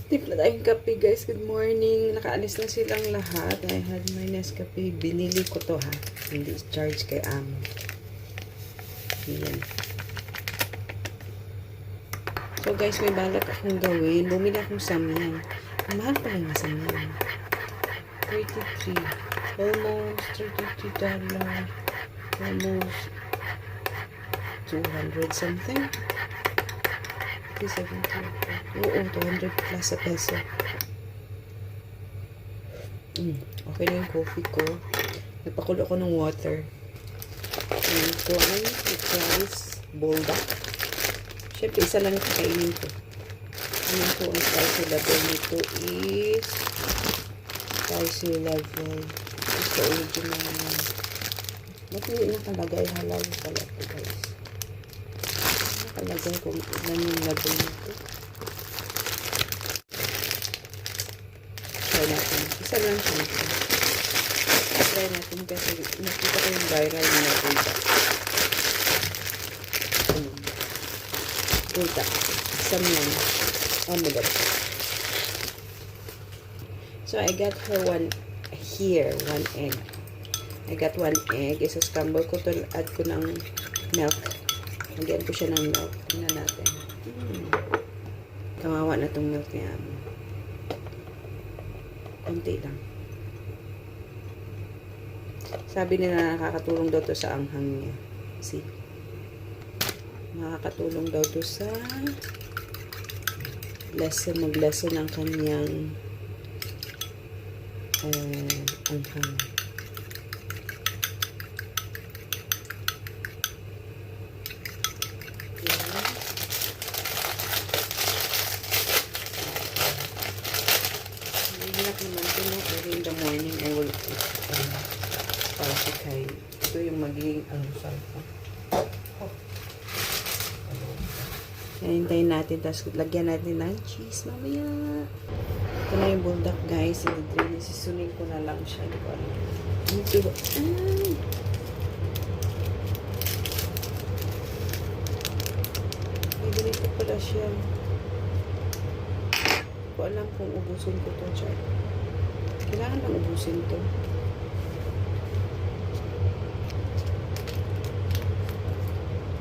Timpla tayong kape guys. Good morning. Nakaalis na silang lahat. I had my Nescafe. Binili ko to ha. Hindi charge kay Amo. Ayan. So guys, may balak akong gawin. Bumili akong samyang. Ang mahal pala ng samyang. 33. Almost $33. Almost 200 something. 70. Oo, 200 plus a peso. Okay na yung coffee ko. Nagpakulo ako ng water. And kuhan, rice, buldak. Siyempre, isa lang yung kakainin ko. Ano po ang spicy level nito is spicy level. It's the original one. Ba't hindi nakalagay halal pala ito guys? Nakalagay kung ilan yung level nito. Try natin. Isa lang siya. Try natin kasi nakita ko yung viral na buldak. Buldak. Samyang. Oh my god. So I got her one egg. I got one egg. Isa-scramble ko to. Add ko ng milk. Lagyan ko siya ng milk. Tingnan natin. Kawawa na tong milk niya. Konti lang. Sabi nila nakakatulong daw to sa anghang niya. See? Nakakatulong daw to sa mag-lessen ng kanyang anghang. In the morning, I will para si Kai. Ito yung magiging almusal ko. Hintayin natin, tapos lagyan natin ng cheese mamaya. Ito na yung buldak guys. Sisunin ko na lang siya. Hindi ko alam. Ay, ganito pala siya. Hindi ko alam kung ubusin ko ito, chart. Kailangan lang ubusin to.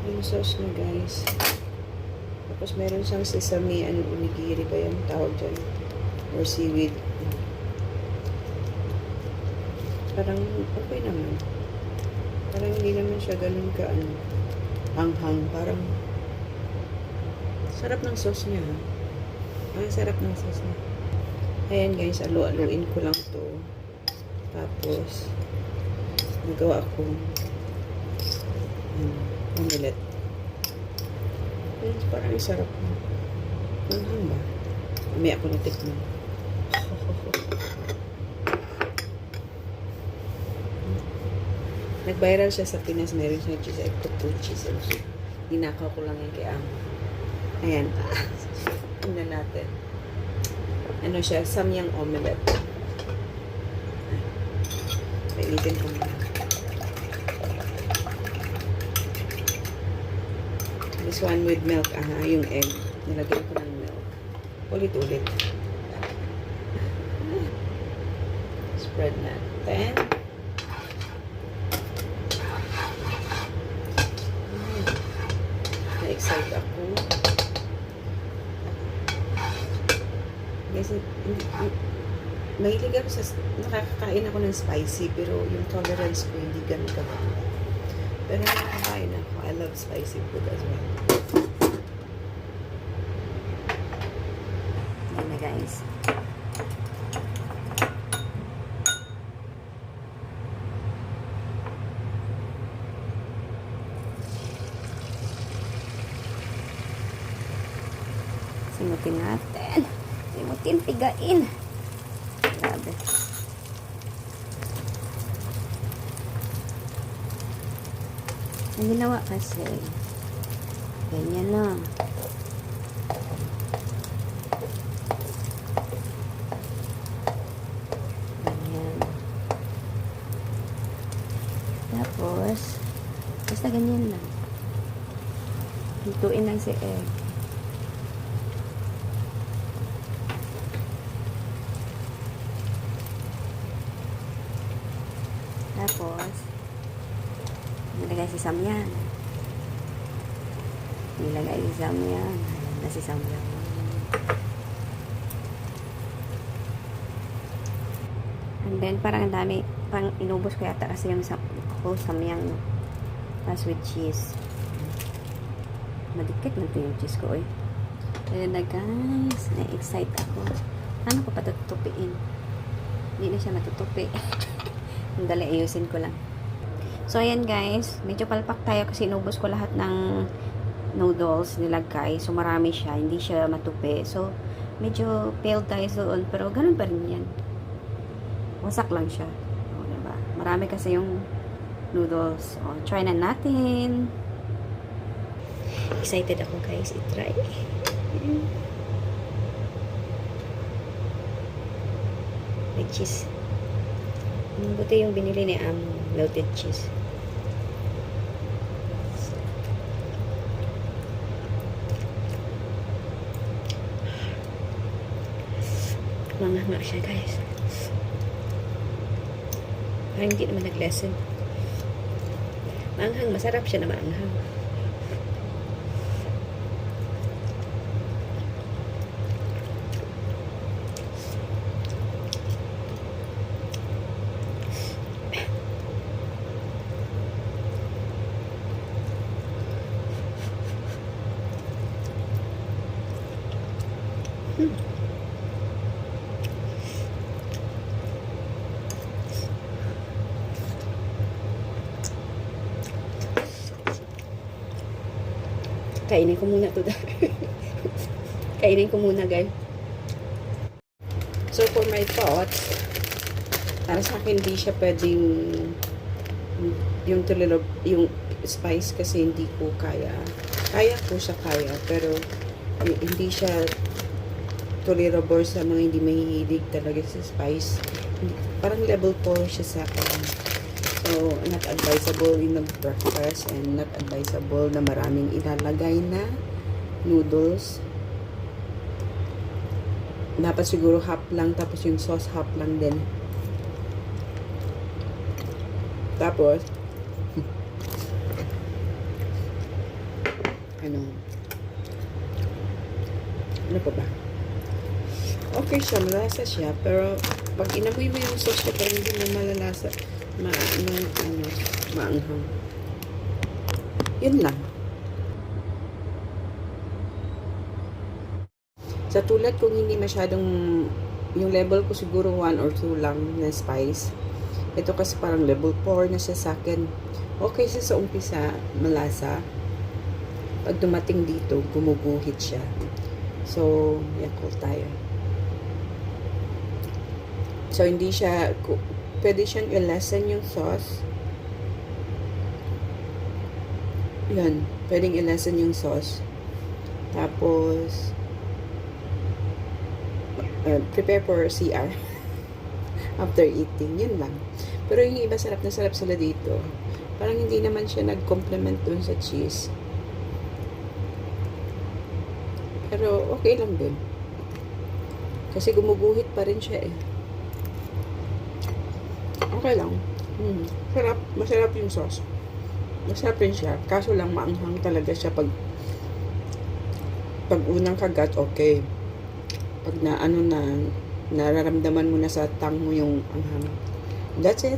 Yung sauce na guys. Tapos meron siyang sesame and onigiri ba yung tawag dyan? Or seaweed. Parang okay naman. Parang hindi naman siya ganun ka hanghang. Parang sarap ng sauce niya. Ang sarap ng sauce niya. Ayan guys, alu-aluin ko lang to. Tapos, nagawa ko omelette. Ayan, parang sarap na. Manghang ba? May ako natikman. Nag-viral siya sa Pinas. Meron siya cheese. I put 2 cheese also. Dinakaw ko lang yung kay Amo. Ayan. Tingnan natin. Ano siya, samyang omelette. Painitin ko muna. This one with milk, yung egg. Nilagyan ko ng milk. Ulit-ulit. Spread natin. Na-excite ako. Kasi, mahilig ako nakakakain ako ng spicy, pero yung tolerance ko hindi ganun kababa. Pero nakakain ako. I love spicy food as well. Yan na guys. Simutin natin. Simutin, pigain. Grabe. Ang ginawa kasi, ganyan lang. Ganyan. Tapos, basta ganyan lang. Lutuin lang si egg. Tapos, nilagay si Samyang. Nilagay si Samyang. Ayan na si Samyang. And then, parang ang dami. Parang inubos ko yata kasi yung whole Samyang. No? Tapos with cheese. Madikit na ito yung cheese ko, eh. Ayan na guys. Na-excite ako. Paano ko pa tutupiin? Hindi na siya matutupi. Dali, ayusin ko lang. So, ayan guys. Medyo palpak tayo kasi inubos ko lahat ng noodles nilagay. So, marami siya. Hindi siya matupi. So, medyo pale tayo doon. Pero, ganun pa rin yan. Wasak lang siya. O, diba? Marami kasi yung noodles. O, try na natin. Excited ako guys. I-try. May cheese. Buti yung binili ni melted cheese. Manganga siya guys. Parang hindi naman nag-lesson. Maanghang. Masarap siya na maanghang. Kainin ko muna to. Kainin ko muna guys. So for my thoughts, para sa akin hindi siya pwedeng yung spice kasi hindi ko kaya. Kaya ko siya kaya pero hindi siya tolerable sa mga hindi mahihilig talaga sa spice. Parang level 4 siya sa akin. So, not advisable in breakfast and not advisable na maraming ilalagay na noodles. Dapat siguro half lang, tapos yung sauce half lang din. Tapos, ano pa ba? Okay siya, malasa siya, pero pag inamoy mo yung sauce niya, parang hindi mo malalasa. Maanghang. Yun lang. Sa tulad kung hindi masyadong yung level ko siguro 1 or 2 lang na spice. Ito kasi parang level 4 na siya sa akin. Okay siya sa umpisa, malasa. Pag dumating dito, gumuguhit siya. So, yakol tayo. So, hindi siya pwede siyang i-lessen yung sauce. Yan. Pwedeng i-lessen yung sauce. Tapos, prepare for CR. After eating. Yun lang. Pero yung iba, sarap na sarap sila dito. Parang hindi naman siya nag-complement dun sa cheese. Pero, okay lang din. Kasi gumuguhit pa rin siya eh. Okay lang. Sarap. Masarap yung sauce. Masarap rin siya. Kaso lang maanghang talaga siya pag unang kagat, okay. Pag nararamdaman mo na sa tang mo yung anghang. That's it.